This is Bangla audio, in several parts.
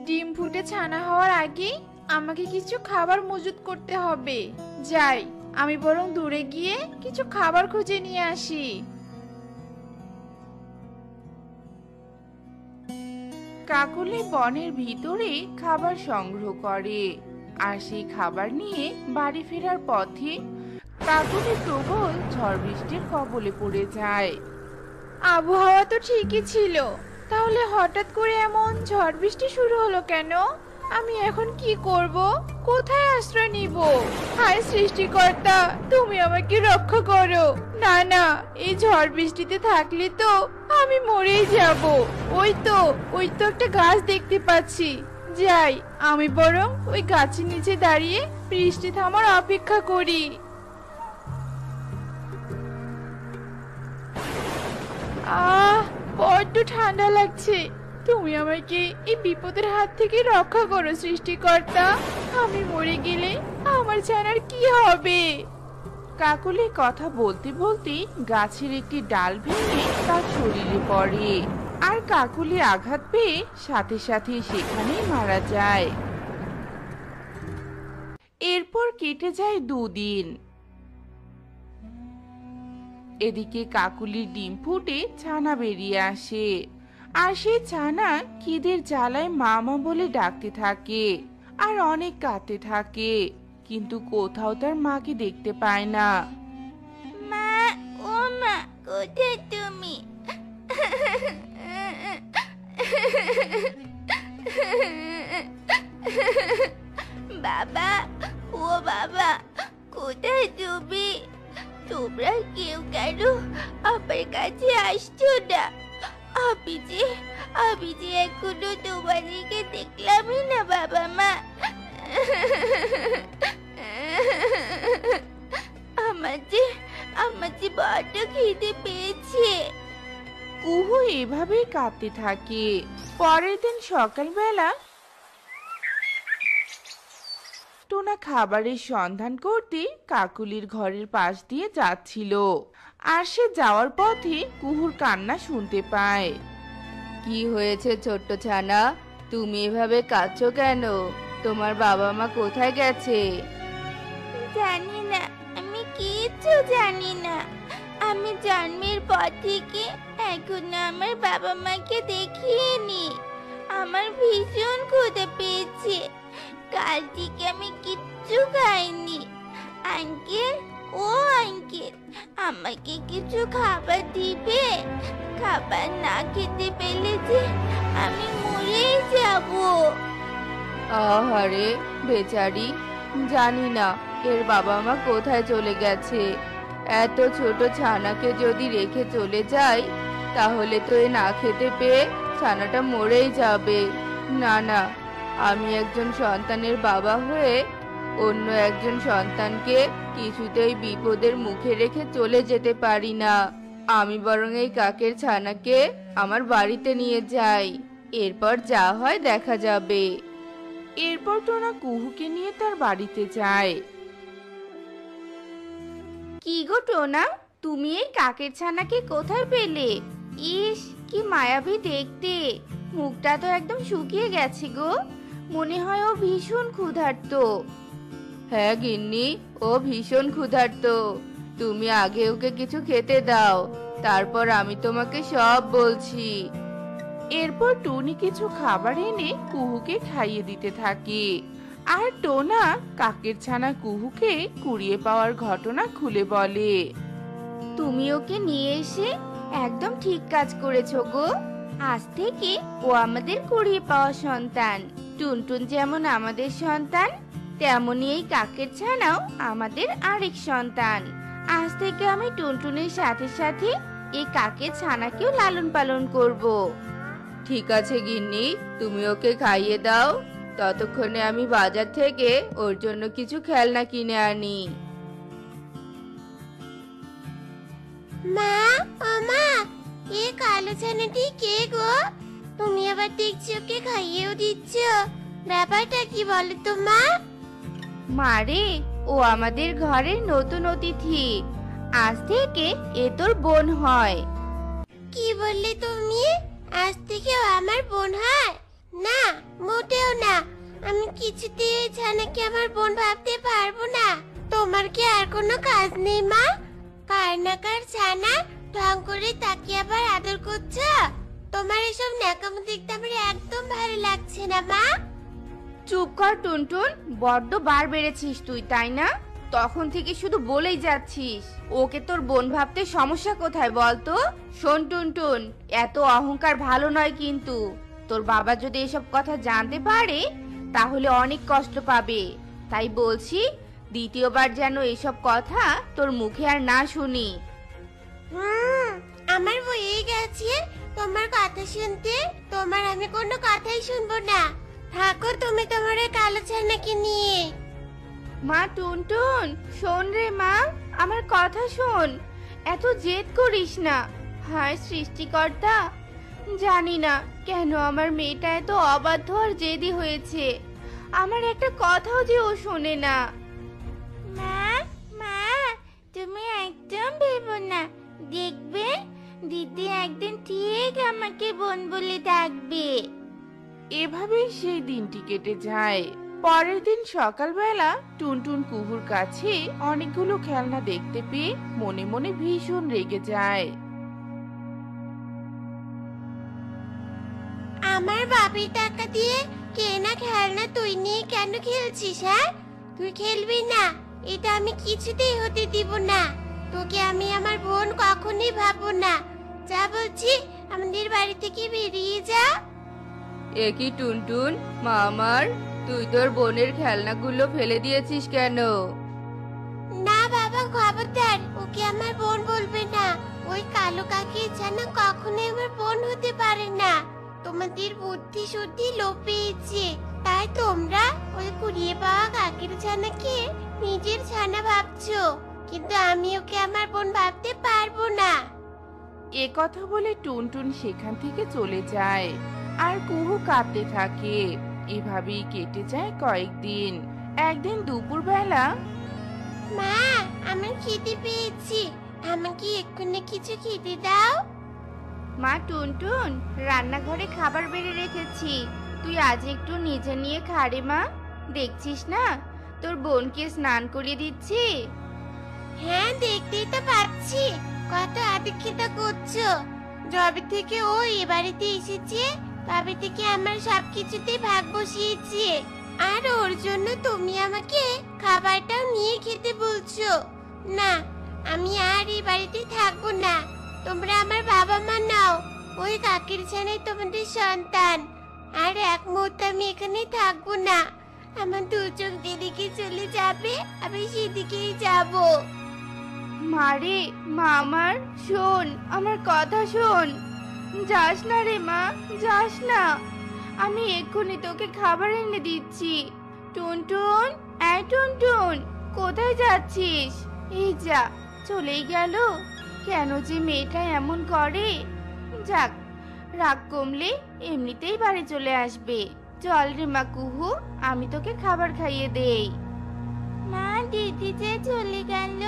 ডিম ফুটে ছানা হওয়ার আগে আমাকে কিছু খাবার মজুত করতে হবে। যাই, আমি বরং দূরে গিয়ে কিছু খাবার খুঁজে নিয়ে আসি। কাকলি বনের ভিতরে খাবার সংগ্রহ করে, আর সেই খাবার নিয়ে বাড়ি ফেরার পথে কাকলি প্রবল ঝড় বৃষ্টির কবলে পড়ে যায়। আবহাওয়া তো ঠিকই ছিল, তাহলে হঠাৎ করে এমন ঝড় বৃষ্টি শুরু হলো কেন? আমি এখন কি করব? কোথায় আশ্রয় নিব? হায় সৃষ্টিকর্তা, তুমি আমাকে রক্ষা করো। না না, এই ঝড় বৃষ্টিতে থাকলে তো আমি মরেই যাব। ওই তো একটা গাছ দেখতে পাচ্ছি। যাই, আমি বরং ওই গাছের নিচে দাঁড়িয়ে বৃষ্টি থামার অপেক্ষা করি। আহ, বড্ড ঠান্ডা লাগছে। তুমি আমাকে এই বিপদের হাত থেকে রক্ষা করো সৃষ্টিকর্তা। আমি মরে গেলে আমার ছানার কি হবে? কাকলি কথা বলতে বলতে গাছের একটি ডাল ভেঙে তার শরীরে পড়ে, আর কাকলি আঘাত পেয়ে সাথে সাথে সেখানেই মারা যায়। এরপর কেটে যায় 2 দিন। এদিকে কাকুলির ডিম ফুটে ছানা বেরিয়ে আসে, আর সেই ছানা খিদের জ্বালায় মামা বলে ডাকতে থাকে আর অনেক কাঁদতে থাকে, কিন্তু কোথাও তার মাকে দেখতে পায় না। মা, ও মা, কোথায় তুমি? বাবা, ও বাবা, কোথায় তুমি? তোমরা কেউ কেন আমার কাছে আসছো না? আমি যে এখনো তোমাদেরকে দেখলামই না বাবা মা। আমার যে বড্ড খিদে পেয়েছে। কুহু এভাবেই কাঁদতে থাকে। পরের দিন সকালবেলা টোনা খাবারের সন্ধান করতে কাকুলির ঘরের পাশ দিয়ে যাচ্ছিল, আর সে যাওয়ার পথে কুহুর কান্না শুনতে পায়। কি হয়েছে ছোট্ট ছানা, তুমি এভাবে কাঁদছো কেন? তোমার বাবা মা কোথায় গেছে? জানি না, আমি কিচ্ছু জানি না। আমি জন্মের পর থেকে এখনো আমার বাবা মাকে দেখিনি। আমার ভীষণ ক্ষুধা পেয়েছে। কাল থেকে আমি কিচ্ছু খাইনি। আঙ্কেল, ও আঙ্কেল, আমাকে কিছু খাবার দিবে? খাবার না খেতে পেলে যে আমি মরেই যাব। আহারে বেচারি, জানি না এর বাবা মা কোথায় চলে গেছে। এত ছোট ছানাকে যদি রেখে চলে যায়, তাহলে তো এ না খেতে পেয়ে ছানাটা মরেই যাবে। না না, আমি একজন সন্তানের বাবা হয়ে অন্য একজন সন্তানকে কিছুতেই বিপদের মুখে রেখে চলে যেতে পারি না। আমি বরং এই কাকের ছানাকে আমার বাড়িতে নিয়ে যাই, এরপর যা হয় দেখা যাবে। এরপর টোনা কুহুকে নিয়ে তার বাড়িতে যায়। কি গো টোনা, তুমি এই কাকের ছানাকে কোথায় পেলে? ইস, কি মায়াবী দেখতে। মুখটা তো একদম শুকিয়ে গেছে গো। মনে হয় ও ভীষণ ক্ষুধার্ত। হ্যাঁ গিন্নি, ও ভীষণ ক্ষুধার্ত। তুমি আগে ওকে কিছু খেতে দাও, তারপর আমি তোমাকে সব বলছি। এরপর টুনি কিছু খাবার এনে কুহুকে খাইয়ে দিতে থাকে, আর টোনা কাকের ছানা কুহুকে কুড়িয়ে পাওয়ার ঘটনা খুলে বলে। তুমি ওকে নিয়ে এসে একদম ঠিক কাজ করেছো গো। আজ থেকে ও আমাদের কুড়িয়ে পাওয়া সন্তান। টুনটুন যেমন আমাদের সন্তান, তেমনি এই কাকের ছানাও আমাদের আরেক সন্তান। আজ থেকে আমি টুনটুনের সাথে সাথে এই কাকের ছানাকেও লালন পালন করব। ঠিক আছে গিন্নি, তুমি ওকে খাইয়ে দাও, ততক্ষণে আমি বাজার থেকে ওর জন্য কিছু খেলনা কিনে আনি। মা, ও মা, এ কালো ছানাটি কে গো? তুমি আবার দেখছি ওকে খাইয়েও দিচ্ছ, ব্যাপারটা কি বলো তো মা? মারে, ও আমাদের ঘরের নতুন অতিথি। আজ থেকে এ তোর বোন হয়। কি বললে তুমি? আজ থেকে ও আমার বোন হয়? না, মোটেও কিছুতেই ওই ছানাকে আমার বোন ভাবতে পারবো না। তোমার কি আর কোনো কাজ নেই মা? কার না কার ছানা ঢং করে তাকে আবার আদর করছো। তোমার এসব ন্যাকামো দেখতে আমার একদম ভালো লাগছে না মা। চুপ কর টুনটুন, বড্ড বার বেড়েছিস তুই, তাই না? তখন থেকে শুধু বলেই যাচ্ছিস। ওকে তোর বোন ভাবতে সমস্যা কোথায় বলতো? শোন টুনটুন, এত অহংকার ভালো নয় কিন্তু। তোর বাবা যদি এসব কথা জানতে পারে তাহলে অনেক কষ্ট পাবে। তাই বলছি, দ্বিতীয়বার যেন এসব কথা তোর মুখে আর না শুনি। আমার হয়ে গেছে তোমার কথা শুনতে। তোমার আমি কোনো কথাই শুনবো না। থাকো তুমি তোমার এই কালো ছানাকে নিয়ে। মা টুনটুন, শোন রে মা, আমার কথা শোন। এত জেদ করিস না। হায় সৃষ্টিকর্তা, জানি না কেন আমার মেয়েটা এত অবাধ্য আর জেদি হয়েছে। আমার একটা কথাও যে ও শোনে না। মা মা, তুমি একদম ভেবো না। দেখবে দিদি একদিন ঠিক আমাকে বোন বলে ডাকবে। এভাবেই সেই দিনটি কেটে যায়। পরের দিন সকালবেলা টুনটুন কুহুর কাছে অনেকগুলো খেলনা দেখতে পেয়ে মনে মনে ভীষণ রেগে যায়। আমার বাবির টাকা দিয়ে কেনা খেলনা তুই নিয়ে কেন খেলছিস? হ্যাঁ, তুই খেলবি না, এটা আমি কিছুতেই হতে দিব না। তোকে আমি আমার বোন কখনোই ভাববো না। যা বলছি আমাদের বাড়ি থেকে বেরিয়ে যা। একই টুনটুন, মা আমার, তুই তোর বোনের খেলনাগুলো ফেলে দিয়েছিস কেন? না বাবা, খবরদার, ওকে আমার বোন বলবে না। ওই কালো কাকির ছানা কখনোই আমার বোন হতে পারে না। তোমাদের বুদ্ধি শুদ্ধি লোপ পেয়েছে, তাই তোমরা ওই কুড়িয়ে পাওয়া কাকির ছানাকে নিজের ছানা ভাবছো, কিন্তু আমি ওকে আমার বোন ভাবতে পারবো না। এ কথা বলে টুনটুন সেখান থেকে চলে যায় আর কুহু কাঁদতে থাকে। এভাবেই কেটে যায় কয়েকদিন। একদিন দুপুরবেলা মা, আমার খিদে পেয়েছি, আমাকে এক্ষুনি কিছু খেতে দাও। মা টুনটুন, রান্নাঘরে খাবার বেড়ে রেখেছি, তুই আজ একটু নিজে নিয়ে খা রে মা। দেখছিস না তোর বোনকে স্নান করিয়ে দিচ্ছি। হ্যাঁ, দেখতেই তো পাচ্ছি কত আদিক্ষেতা করছো। যবে থেকে ও এ বাড়িতে এসেছে তবে থেকে আমার সবকিছুতেই ভাগ বসিয়েছে, আর ওর জন্য তুমি আমাকে খাবারটাও নিয়ে খেতে বলছো। না, আমি আর এই বাড়িতে থাকবো না। তোমরা আমার বাবা মা নাও, ওই কাকির ছানাই তোমাদের সন্তান। আর এক মুহূর্তে আমি এখানে থাকবো না। আমার দু চোখ যেদিকে চলে যাবে আমি সেদিকেই যাবো। মারে মা আমার, শোন, আমার কথা শোন। যাস না রে মা, যাস না। আমি এক্ষুনি তোকে খাবার এনে দিচ্ছি। টুনটুন, এই টুনটুন, কোথায় যাচ্ছিস? এই যা, চলেই গেল। কেন যে মেয়েটা এমন করে? যাক, রাগ কমলে এমনিতেই বাড়ি চলে আসবে। চল রে মা কুহু, আমি তোকে খাবার খাইয়ে দেই। মা, দিদি যে চলে গেল,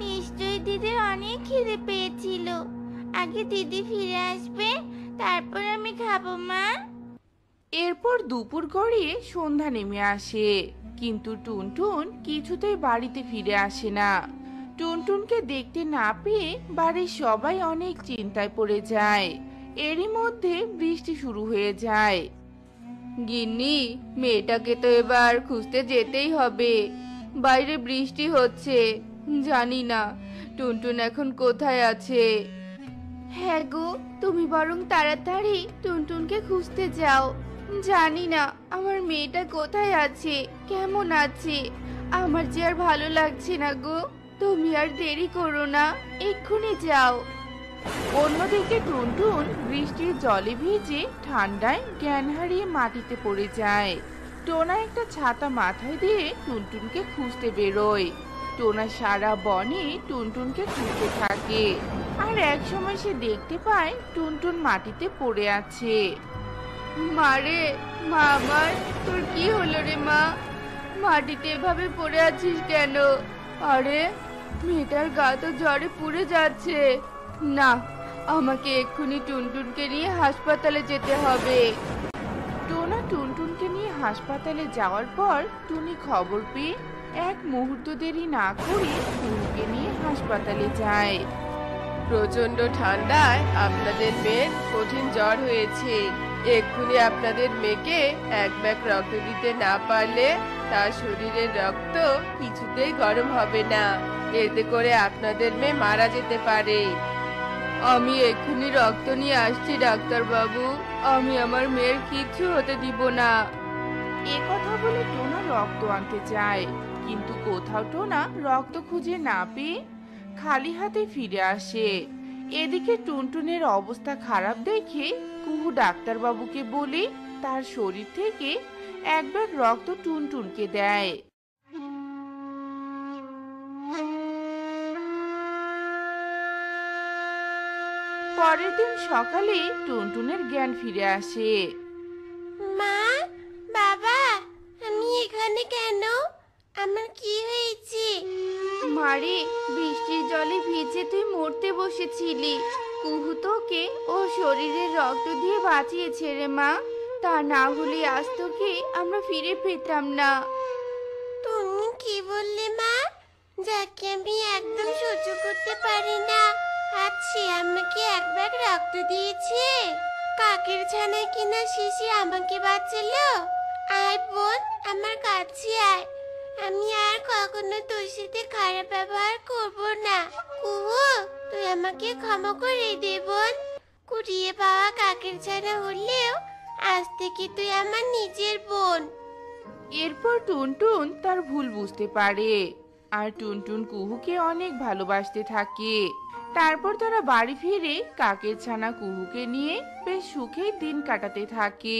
নিশ্চয়ই দিদির অনেক খিদে পেয়েছিল। আগে দিদি ফিরে আসবে, তারপর আমি খাবো মা। এরপর দুপুর গড়িয়ে সন্ধ্যা নেমে আসে, কিন্তু টুনটুন কিছুতেই বাড়িতে ফিরে আসে না। টুনটুনকে দেখতে না পেয়ে বাড়ির সবাই অনেক চিন্তায় পড়ে যায়। এরই মধ্যে বৃষ্টি শুরু হয়ে যায়। গিন্নি, মেয়েটাকে তো এবার খুঁজতে যেতেই হবে। বাইরে বৃষ্টি হচ্ছে, জানি না টুনটুন এখন কোথায় আছে। হ্যাঁ গো, তুমি বরং তাড়াতাড়ি টুনটুনকে খুঁজতে যাও। জানি না আমার মেয়েটা কোথায় আছে, কেমন আছে। আমার যে আর ভালো লাগছে না গো, তুমি আর দেরি করো না, এক্ষুনি যাও। অন্যদিকে টুনটুন বৃষ্টির জলে ভিজে ঠান্ডায় জ্ঞান হারিয়ে মাটিতে পড়ে যায়। টোনা একটা ছাতা মাথায় দিয়ে টুনটুনকে খুঁজতে বেরোয়। টোনা সারা বনে টুনটুনকে খুঁজতে থাকে, আর এক সময় সে দেখতে পায় টুনটুন মাটিতে পড়ে আছে। মারে মা আমার, তোর কি হলো রে মা? মাটিতে এভাবে পড়ে আছিস কেন? আরে মেয়েটার গা তো জ্বরে পুড়ে যাচ্ছে। না, আমাকে এক্ষুনি টুনটুনকে নিয়ে হাসপাতালে যেতে হবে। টোনা টুনটুনকে নিয়ে হাসপাতালে যাওয়ার পর টুনি খবর পেয়ে এক মুহূর্ত দেরি না করে কুহুকে নিয়ে হাসপাতালে যায়। প্রচন্ড ঠান্ডায় আপনাদের মেয়ের কঠিন জ্বর হয়েছে। এক্ষুনি আপনাদের মেয়েকে এক ব্যাগ রক্ত দিতে না পারলে তার শরীরের রক্ত কিছুতেই গরম হবে না। এতে করে আপনাদের মেয়ে মারা যেতে পারে। আমি এক্ষুনি রক্ত নিয়ে আসছি ডাক্তার বাবু। আমি আমার মেয়ের কিচ্ছু হতে দিব না। এ কথা বলে টোনা রক্ত আনতে যায়, কিন্তু কোথাও টোনা রক্ত খুঁজে না পেয়ে খালি হাতে ফিরে আসে। এদিকে টুনটুনের অবস্থা খারাপ দেখে কুহু ডাক্তারবাবুকে বলে তার শরীর থেকে এক ব্যাগ রক্ত টুনটুনকে দেয়। পরের দিন সকালে টুনটুনের জ্ঞান ফিরে আসে। মা, বাবা, আমি এখানে কেন? আমার কি হয়েছে? মারে, বৃষ্টির জলে ভিজে তুই মরতে বসেছিলি। কুহু তোকে ও শরীরের রক্ত দিয়ে বাঁচিয়েছে রে মা। তা না হলে আজ তোকে আমরা ফিরে পেতাম না। তুমি কি বললে মা? যাকে আমি একদম সহ্য করতে পারি না, আজ সে আমাকে এক ব্যাগ রক্ত দিয়েছে। কাকের ছানায় কিনা শিশি আমাকে বাঁচালো। আয় বোন, আমার কাছে আয়। আমি আর কখনো তোর সাথে খারাপ ব্যবহার করব না। কুহু, তুই আমাকে ক্ষমা করে দে বোন। কুড়িয়ে পাওয়া কাকের ছানা হলেও আজ থেকে তুই আমার নিজের বোন। এরপর টুনটুন তার ভুল বুঝতে পারে, আর টুনটুন কুহুকে অনেক ভালোবাসতে থাকে। তারপর তারা বাড়ি ফিরে কাকের ছানা কুহুকে নিয়ে বেশ সুখেই দিন কাটাতে থাকে।